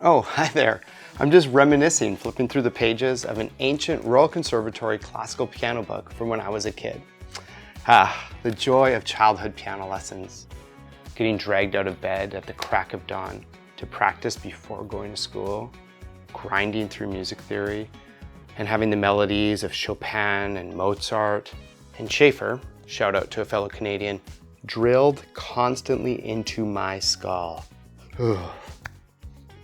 Oh, hi there. I'm just reminiscing, flipping through the pages of an ancient Royal Conservatory classical piano book from when I was a kid. The joy of childhood piano lessons. Getting dragged out of bed at the crack of dawn to practice before going to school, grinding through music theory, and having the melodies of Chopin and Mozart and Schaeffer, shout out to a fellow Canadian, drilled constantly into my skull.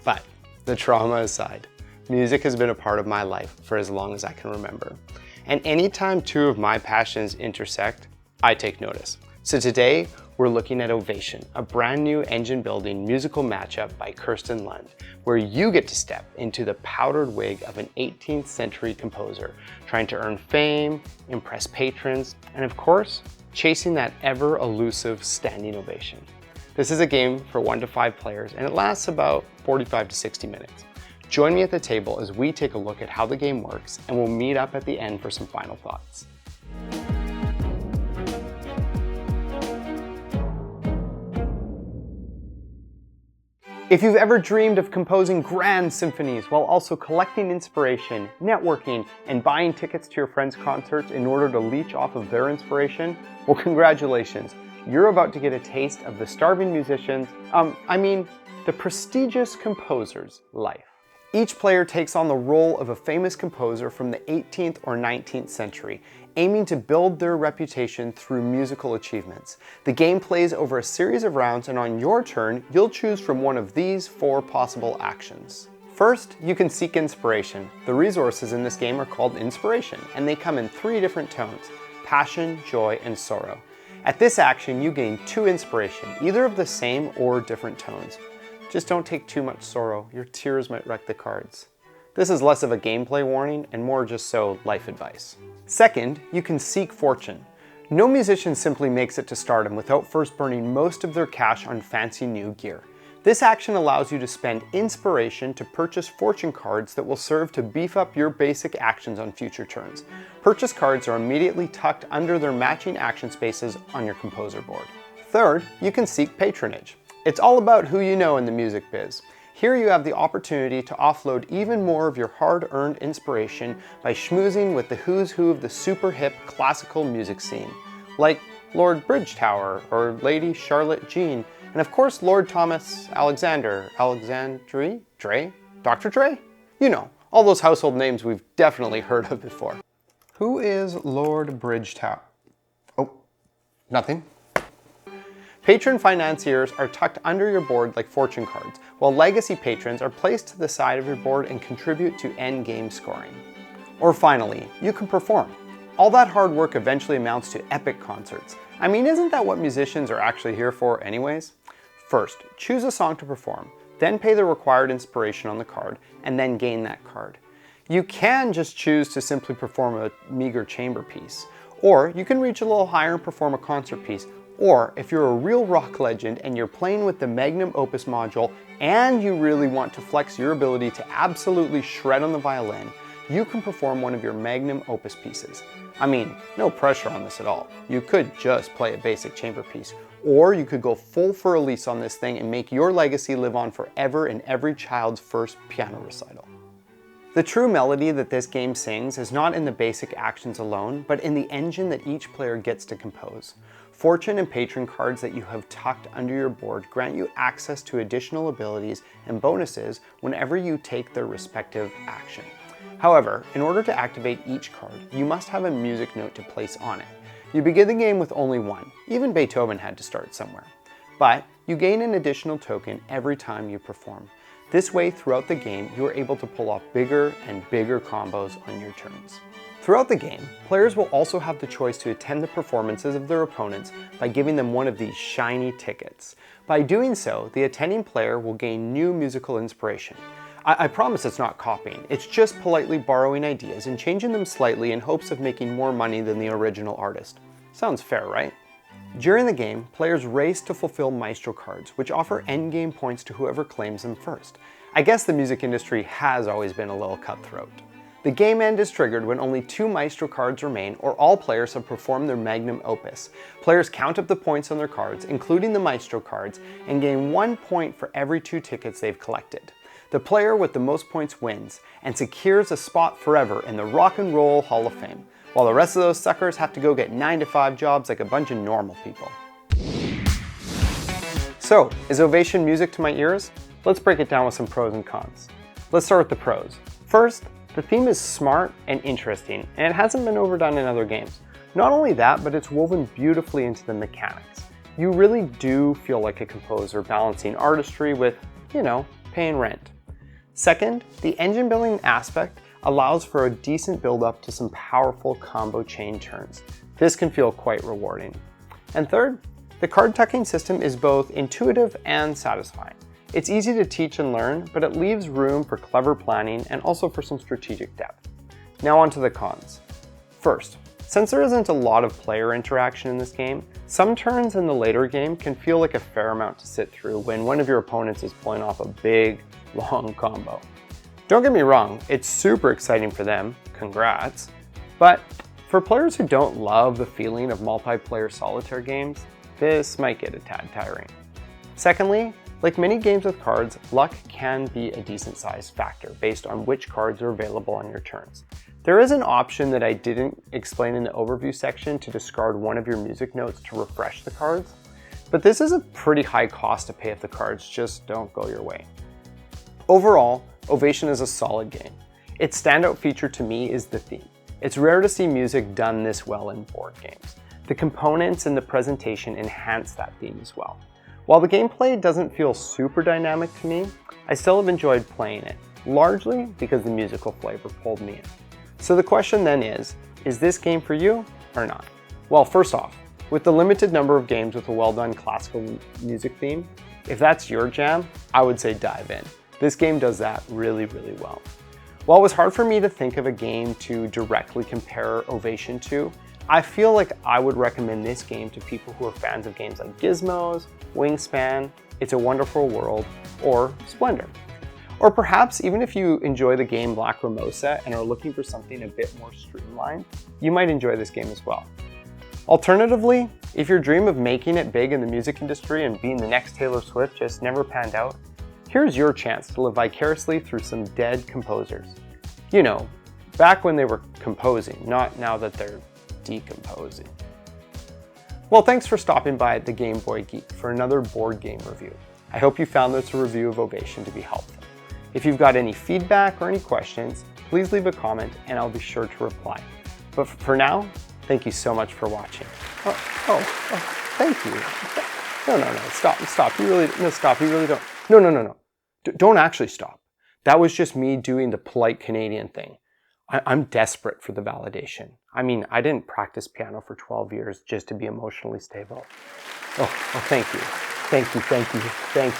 But the trauma aside, music has been a part of my life for as long as I can remember. And anytime two of my passions intersect, I take notice. So today, we're looking at Ovation, a brand new engine-building musical matchup by Kirsten Lund, where you get to step into the powdered wig of an 18th century composer, trying to earn fame, impress patrons, and of course, chasing that ever-elusive standing ovation. This is a game for 1 to 5 players, and it lasts about 45 to 60 minutes. Join me at the table as we take a look at how the game works, and we'll meet up at the end for some final thoughts. If you've ever dreamed of composing grand symphonies while also collecting inspiration, networking, and buying tickets to your friends' concerts in order to leech off of their inspiration, well, congratulations. You're about to get a taste of the starving musician's, the prestigious composer's life. Each player takes on the role of a famous composer from the 18th or 19th century, aiming to build their reputation through musical achievements. The game plays over a series of rounds, and on your turn, you'll choose from one of these 4 possible actions. First, you can seek inspiration. The resources in this game are called inspiration, and they come in 3 different tones: passion, joy, and sorrow. At this action, you gain 2 inspiration, either of the same or different tones. Just don't take too much sorrow, your tears might wreck the cards. This is less of a gameplay warning and more just so life advice. Second, you can seek fortune. No musician simply makes it to stardom without first burning most of their cash on fancy new gear. This action allows you to spend inspiration to purchase fortune cards that will serve to beef up your basic actions on future turns. Purchase cards are immediately tucked under their matching action spaces on your composer board. Third, you can seek patronage. It's all about who you know in the music biz. Here you have the opportunity to offload even more of your hard-earned inspiration by schmoozing with the who's who of the super hip classical music scene, like Lord Bridgetower or Lady Charlotte Jean, and of course Lord Thomas Alexander, Dr. Dre? You know, all those household names we've definitely heard of before. Who is Lord Bridgetower? Oh, nothing. Patron financiers are tucked under your board like fortune cards, while legacy patrons are placed to the side of your board and contribute to endgame scoring. Or finally, you can perform. All that hard work eventually amounts to epic concerts. I mean, isn't that what musicians are actually here for anyways? First, choose a song to perform, then pay the required inspiration on the card, and then gain that card. You can just choose to simply perform a meager chamber piece, or you can reach a little higher and perform a concert piece. Or if you're a real rock legend and you're playing with the Magnum Opus module and you really want to flex your ability to absolutely shred on the violin, you can perform one of your Magnum Opus pieces. I mean, no pressure on this at all. You could just play a basic chamber piece, or you could go full for Elise on this thing and make your legacy live on forever in every child's first piano recital. The true melody that this game sings is not in the basic actions alone, but in the engine that each player gets to compose. Fortune and patron cards that you have tucked under your board grant you access to additional abilities and bonuses whenever you take their respective action. However, in order to activate each card, you must have a music note to place on it. You begin the game with only 1. Even Beethoven had to start somewhere. But you gain an additional token every time you perform. This way, throughout the game, you are able to pull off bigger and bigger combos on your turns. Throughout the game, players will also have the choice to attend the performances of their opponents by giving them one of these shiny tickets. By doing so, the attending player will gain new musical inspiration. I promise it's not copying, it's just politely borrowing ideas and changing them slightly in hopes of making more money than the original artist. Sounds fair, right? During the game, players race to fulfill Maestro cards, which offer endgame points to whoever claims them first. I guess the music industry has always been a little cutthroat. The game end is triggered when only 2 Maestro cards remain or all players have performed their Magnum Opus. Players count up the points on their cards, including the Maestro cards, and gain 1 point for every 2 tickets they've collected. The player with the most points wins and secures a spot forever in the Rock and Roll Hall of Fame, while the rest of those suckers have to go get 9-to-5 jobs like a bunch of normal people. So, is Ovation music to my ears? Let's break it down with some pros and cons. Let's start with the pros. First, the theme is smart and interesting, and it hasn't been overdone in other games. Not only that, but it's woven beautifully into the mechanics. You really do feel like a composer balancing artistry with, paying rent. Second, the engine building aspect allows for a decent build-up to some powerful combo chain turns. This can feel quite rewarding. And third, the card tucking system is both intuitive and satisfying. It's easy to teach and learn, but it leaves room for clever planning and also for some strategic depth. Now on to the cons. First, since there isn't a lot of player interaction in this game, some turns in the later game can feel like a fair amount to sit through when one of your opponents is pulling off a big, long combo. Don't get me wrong, it's super exciting for them, congrats, but for players who don't love the feeling of multiplayer solitaire games, this might get a tad tiring. Secondly, like many games with cards, luck can be a decent sized factor based on which cards are available on your turns. There is an option that I didn't explain in the overview section to discard one of your music notes to refresh the cards, but this is a pretty high cost to pay if the cards just don't go your way. Overall, Ovation is a solid game. Its standout feature to me is the theme. It's rare to see music done this well in board games. The components and the presentation enhance that theme as well. While the gameplay doesn't feel super dynamic to me, I still have enjoyed playing it, largely because the musical flavor pulled me in. So the question then is this game for you or not? Well, first off, with the limited number of games with a well-done classical music theme, if that's your jam, I would say dive in. This game does that really, really well. While it was hard for me to think of a game to directly compare Ovation to, I feel like I would recommend this game to people who are fans of games like Gizmos, Wingspan, It's a Wonderful World, or Splendor. Or perhaps even if you enjoy the game Lacrimosa and are looking for something a bit more streamlined, you might enjoy this game as well. Alternatively, if your dream of making it big in the music industry and being the next Taylor Swift just never panned out, here's your chance to live vicariously through some dead composers. Back when they were composing, not now that they're decomposing. Well, thanks for stopping by the Game Boy Geek for another board game review. I hope you found this review of Ovation to be helpful. If you've got any feedback or any questions, please leave a comment and I'll be sure to reply. But for now, thank you so much for watching. Thank you. Stop. You really don't. No. Don't actually stop. That was just me doing the polite Canadian thing. I'm desperate for the validation. I mean, I didn't practice piano for 12 years just to be emotionally stable. Thank you. Thank you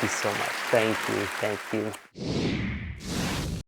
so much. Thank you.